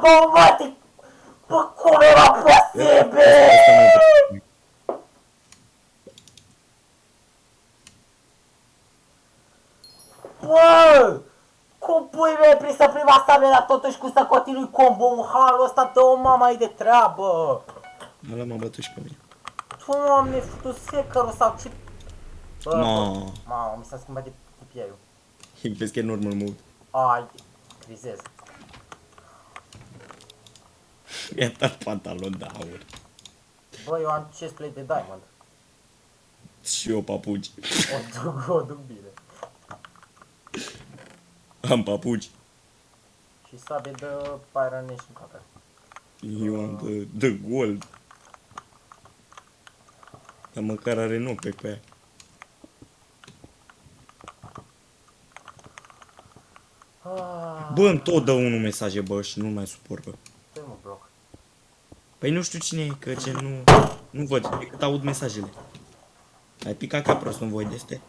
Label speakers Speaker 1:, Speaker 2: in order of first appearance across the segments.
Speaker 1: Bă, mate! Bă, cum era posibil? Bă! Cum pui mei prins să prima stabile, dar totuși cum să continui combo în halul ăsta, dă-o mama de treabă!
Speaker 2: Ăla m-a bătut și pe mine.
Speaker 1: Doamne, futu secărul sau ce... Bă,
Speaker 2: Ma.
Speaker 1: mamă, mi s-a schimbat de pieiul.
Speaker 2: Vezi că e normal mode.
Speaker 1: Ai, crizez.
Speaker 2: Mi-a dat pantalon de aur.
Speaker 1: Bă, eu am chestplate de diamond.
Speaker 2: Și eu papuci.
Speaker 1: O duc bine.
Speaker 2: Am papuci.
Speaker 1: Și sabie de Pyron Nation Cutter.
Speaker 2: Eu am de gold. Dar măcar are nope pe aia. Bă, îmi tot dă unul mesaje, bă, și nu mai suport, bă.
Speaker 1: Dă-i mă bloc.
Speaker 2: Păi nu știu cine e, că ce nu văd, decât aud mesajele. Ai picat ca prost în voi de este.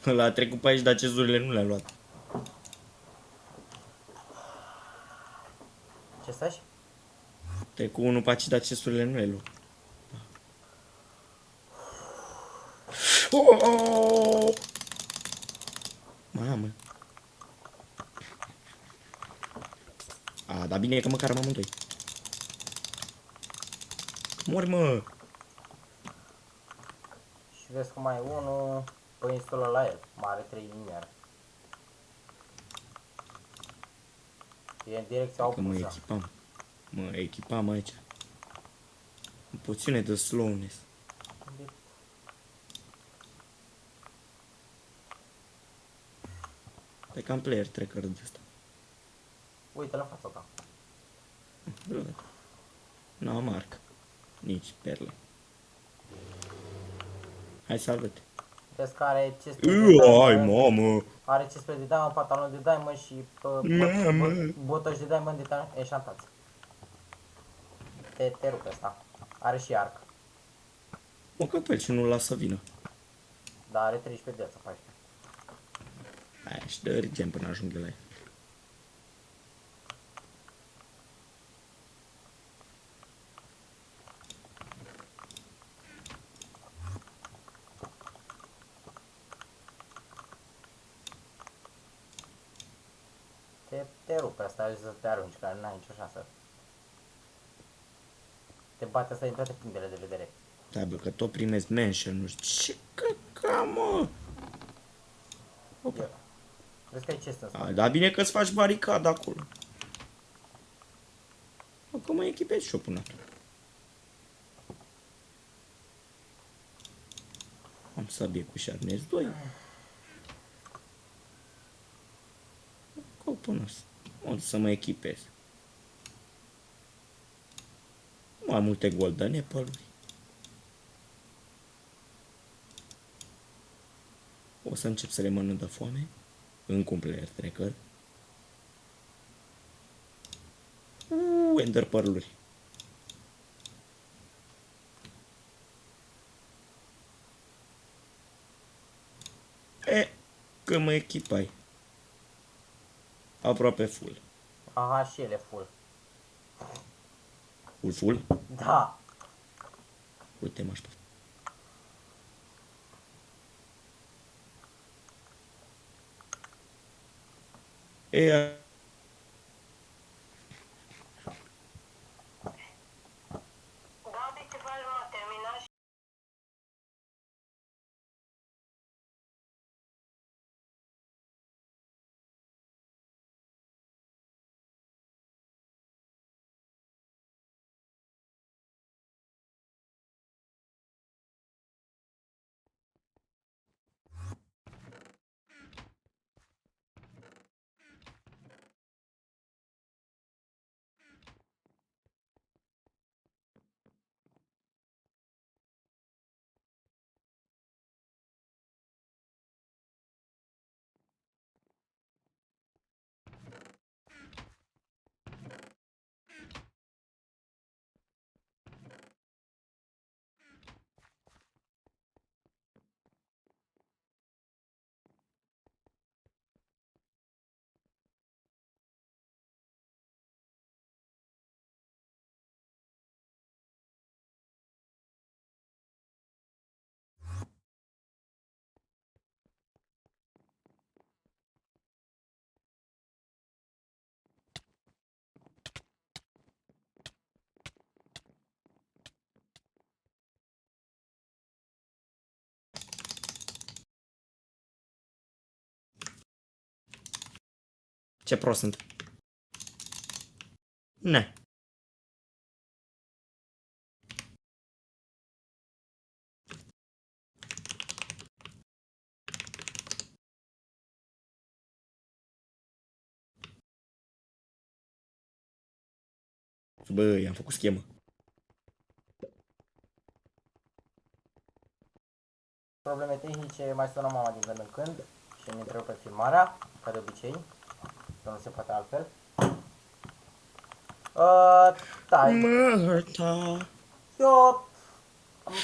Speaker 2: Ăla a trecut pe aici, dar cezurile nu le-a luat.
Speaker 1: Ce stai?
Speaker 2: Trecut unul pe aici, dar cezurile nu le-a luat. Oh! Mamă. A, dar bine e că măcar am amândoi. Mori, mă!
Speaker 1: Și vezi că mai e unul pe insulă la el. Mai are 3 inimi are. E în direcția
Speaker 2: Că mă
Speaker 1: opusă.
Speaker 2: echipam. Mă echipam aici. În puține de slowness. Pe cam player tracker de ăsta.
Speaker 1: Uite la fața ta.
Speaker 2: N-am arc. Nici perle. Hai, salvă-te.
Speaker 1: Vezi că are chestplate de
Speaker 2: Ai,
Speaker 1: diamond.
Speaker 2: mamă!
Speaker 1: Are chestplate de diamond, pantalon de diamond și
Speaker 2: Mamă!
Speaker 1: botoși de diamond eșantați. Te rupe ăsta. Are și arc.
Speaker 2: Mă, că pe el și nu-l las să vină.
Speaker 1: Dar are 13 viață, 14.
Speaker 2: Aia și dă regen până ajung la ea.
Speaker 1: Te rupe asta, ai zis să te arunci, că n-ai nicio șansă. Te bate asta din toate punctele de vedere.
Speaker 2: Da, bă, că tot primesc mention, nu știu. Ce căca, mă!
Speaker 1: Eu. Vezi că ai chest în
Speaker 2: A,
Speaker 1: spate.
Speaker 2: da, bine că-ți faci baricada acolo. Acum mă echipez și-o până atunci. Am sabie cu șarnez 2. Acolo până o să mă echipez. Mai multe golden apple-uri. O să încep să le mănânc de foame. Încă un player tracker. Ender pearl-uri. Că mă echipai. Aproape full.
Speaker 1: Aha, și ele full.
Speaker 2: Full?
Speaker 1: Da.
Speaker 2: Uite, m-aș pe...
Speaker 3: Da, obiectivul nu a terminat și
Speaker 2: Ce prost sunt. Ne. Bă, i-am făcut schemă.
Speaker 1: Probleme tehnice, mai sună mama din când în când și îmi întrerupe filmarea, ca de obicei, că nu se poate altfel. Da,
Speaker 2: Mărta.
Speaker 1: eu,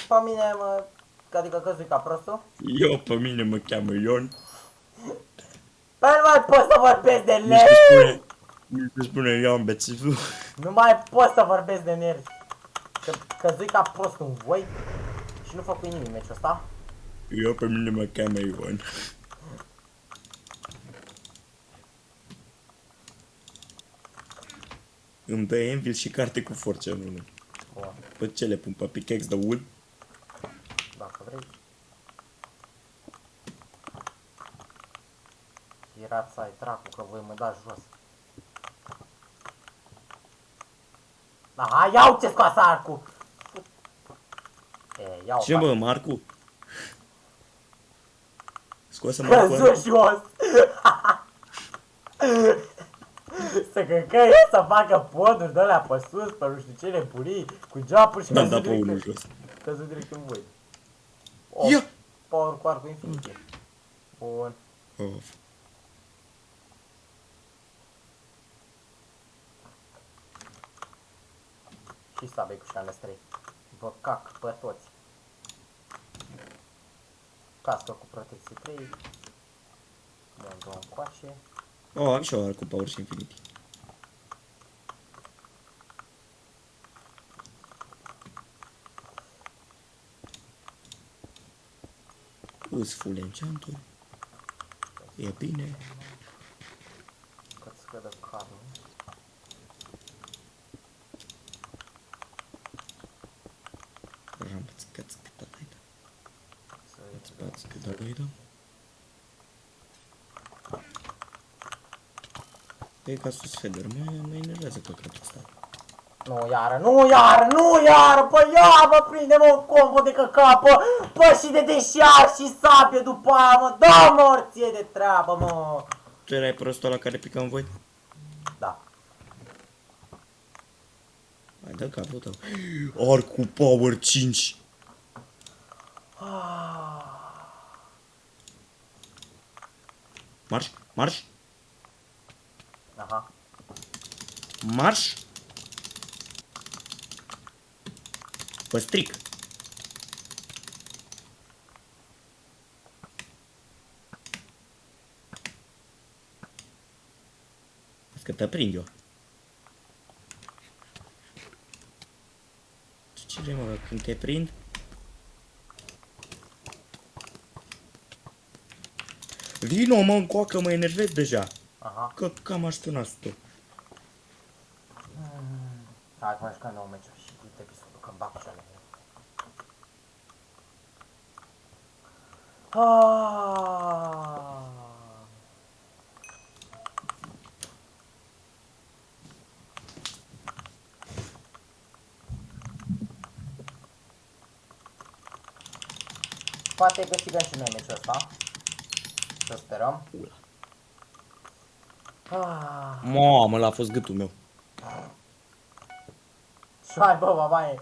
Speaker 1: pe mine, adică căzui ca prostul.
Speaker 2: Eu, pe mine mă cheamă Ion.
Speaker 1: Păi nu mai pot să vorbesc de
Speaker 2: Nici
Speaker 1: nervi!
Speaker 2: se spune Ion bețivu.
Speaker 1: Nu mai pot să vorbesc de nervi! Că căzui ca prost în voi și nu fac cu nimic meciul ăsta.
Speaker 2: Eu, pe mine mă cheamă Ion. Îmi dă Envil și carte cu forță în unul.
Speaker 1: Bun,
Speaker 2: Pe ce le pun? Pe pickaxe de wood?
Speaker 1: dacă vrei. Pirața ai dracu că voi mă dați jos. Da, hai, iau ce scoasă arcul! E, iau.
Speaker 2: Ce bă, Marcu? Scoasă Marcu.
Speaker 1: Căzut jos! Să căcăie, să facă poduri de alea pe sus, pe nu știu ce neburii, cu geapuri și
Speaker 2: Mi-am
Speaker 1: căzut
Speaker 2: dat pe unul
Speaker 1: direct,
Speaker 2: jos.
Speaker 1: căzut direct în voi.
Speaker 2: Ia!
Speaker 1: Power cu arcul infinit. Bun.
Speaker 2: Of.
Speaker 1: Și sabe cu șane 3. Vă cac pe toți. Cască cu protecție 3. Dăm două încoace.
Speaker 2: Oh, am și eu cu Power și Infinity. Îs full enchant-uri. E bine.
Speaker 1: Cât scădă carne.
Speaker 2: Rambați cât tătaita.
Speaker 1: Să
Speaker 2: Spați cât tătaita. E ca sus feder, mă enervează păcatul ăsta.
Speaker 1: Nu iară, nu iară, nu iară, păi ia mă prinde mă un combo de căcat, pă și de deșear și sabie după aia mă, da mă orție de treabă mă.
Speaker 2: Tu erai prostul ăla care pica în voi?
Speaker 1: Da.
Speaker 2: Mai dă capul tău. Arcu Power 5. Marș, marș,
Speaker 1: Aha.
Speaker 2: marș. Vă stric. Că te prind eu. Ce vrei, mă, când te prind? Vino, mă, încoacă, mă enervez deja.
Speaker 1: Aha.
Speaker 2: Că cam aș tuna tu.
Speaker 1: Hai că mai jucăm 9 meciuri și uite episodul că-mi bag cele. Ah. Poate câștigăm și noi meciul ăsta. Să sperăm. Ah.
Speaker 2: Mamă, l-a fost gâtul meu.
Speaker 1: Și hai, bă, babaie.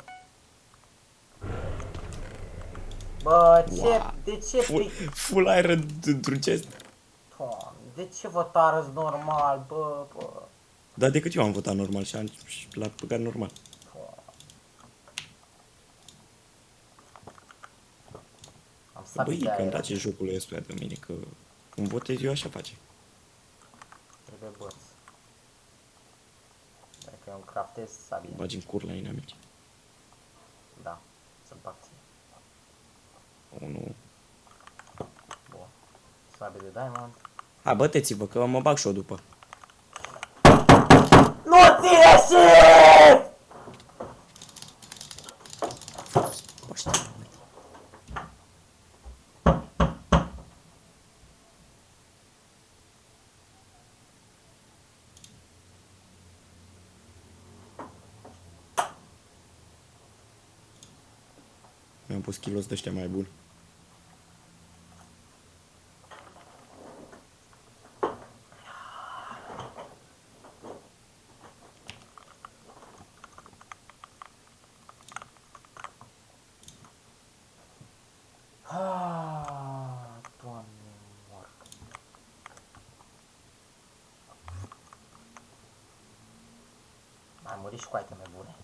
Speaker 1: Bă, ce,
Speaker 2: Wow.
Speaker 1: de ce
Speaker 2: Full iron într-un chest.
Speaker 1: Doamne, de ce vă tarăți normal, bă, bă?
Speaker 2: Dar decât eu am votat normal și l-a băgat normal.
Speaker 1: Am
Speaker 2: Băi,
Speaker 1: sabit de
Speaker 2: când
Speaker 1: aer.
Speaker 2: place jocul ăsta de mine, că cum votez eu așa face.
Speaker 1: Trebuie băț. Dacă eu îmi craftez sabie.
Speaker 2: Bagi în cur la inamici.
Speaker 1: Da, să-mi bag ție.
Speaker 2: O, nu.
Speaker 1: Bun. Sabie de diamond.
Speaker 2: Hai, băteți-vă, că mă bag și eu după.
Speaker 1: Nu ține shift!
Speaker 2: Mi-am pus kilos de ăștia mai buni.
Speaker 1: Ah, Doamne, mor. Mai murit și cu iteme bune.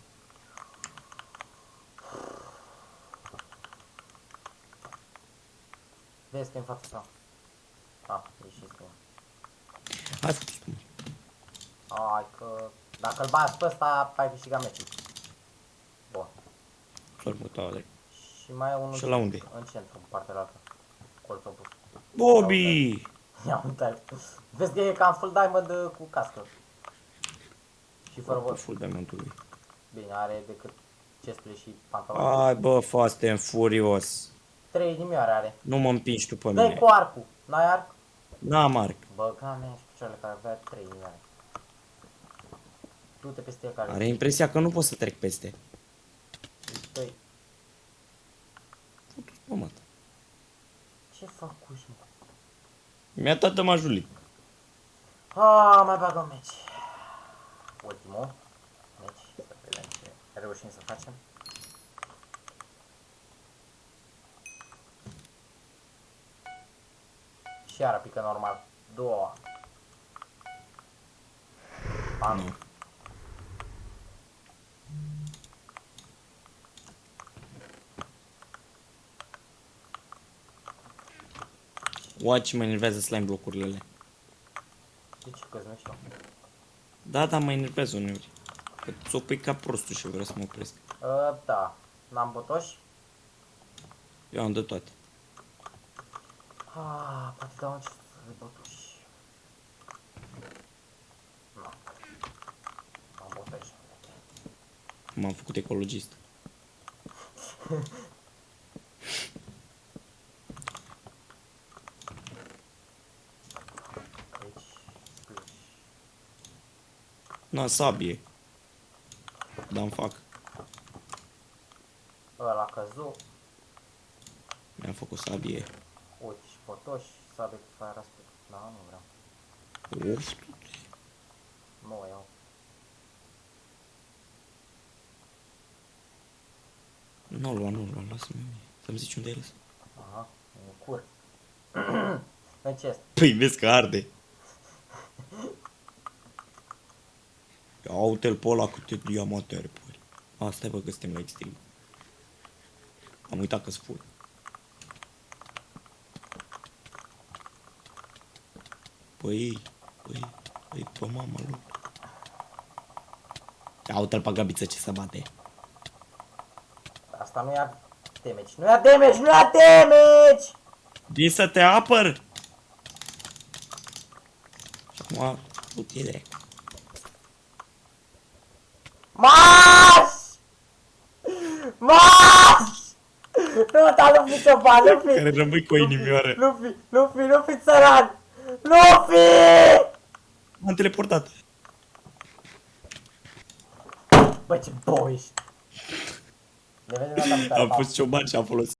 Speaker 1: Vezi că în fața ta. Ah, ieși tu.
Speaker 2: Hai, spune.
Speaker 1: Hai că... Dacă îl bați pe ăsta, ai câștigat meciul. Bun.
Speaker 2: Sărbătoare.
Speaker 1: Și mai e unul
Speaker 2: Și la unde?
Speaker 1: în centru, în partea altă. Colțul opus.
Speaker 2: Bobby!
Speaker 1: Ia uite. Vezi că e cam full diamond cu cască. Și fără
Speaker 2: Cu
Speaker 1: vol.
Speaker 2: full diamantului.
Speaker 1: Bine, are decât chestule și pantaloni.
Speaker 2: Hai, bă, Fast and Furious.
Speaker 1: 3 inimioare are.
Speaker 2: Nu mă împingi tu pe
Speaker 1: Dă-i
Speaker 2: mine.
Speaker 1: cu arcul. N-ai arc?
Speaker 2: N-am arc.
Speaker 1: Bă, ca mea și picioarele care avea 3 inimioare. Du-te peste el care...
Speaker 2: Are impresia că nu pot să trec peste.
Speaker 1: Dă-i.
Speaker 2: Mă, mă.
Speaker 1: Ce făcuși, mă?
Speaker 2: Mi-a dat de majuli.
Speaker 1: Ah, mai bag un meci. Ultimul. Meci. Să vedem ce reușim să facem. Și iară pică normal. Două. Anu.
Speaker 2: Nu. Oa, ce mă enervează slime blocurile alea.
Speaker 1: De ce că-ți mișto?
Speaker 2: Da, da, mă enervează uneori. Că ți-o pui ca prostul și vreau să mă opresc.
Speaker 1: Da. N-am botoși?
Speaker 2: Eu am de toate.
Speaker 1: Ah, poate dau un ce de botoși. Nu. Am botoși.
Speaker 2: M-am făcut ecologist.
Speaker 1: Aici. Splash.
Speaker 2: Na, sabie. Dar-mi fac.
Speaker 1: Ăla căzu.
Speaker 2: Mi-am făcut sabie.
Speaker 1: Uite și botoși. Sabe cu fire aspect. Da, nu vreau.
Speaker 2: Uf,
Speaker 1: Nu o iau.
Speaker 2: nu-l lua, nu-l lua, lasă-mă mie. Să-mi zici unde e lăs.
Speaker 1: Aha, în cur. În chest.
Speaker 2: Păi vezi că arde. Ia uite-l pe ăla câte diamante are, păi. Asta e, bă, că suntem la extrem. Am uitat că-s full. Păi, pe mama lui. Ia uite-l pe Gabiță ce se bate.
Speaker 1: Asta nu ia damage. Nu ia damage! Nu ia damage!
Speaker 2: Din să te apăr! Și acum, utile.
Speaker 1: Marș! Marș! Nu, dar nu fi să bani, nu fi!
Speaker 2: Care rămâi cu o inimioară.
Speaker 1: Nu fi țăran! Nu fi!
Speaker 2: M-am teleportat.
Speaker 1: Bă, ce boi ești! Ne vedem la
Speaker 2: Am fost cioban și am folosit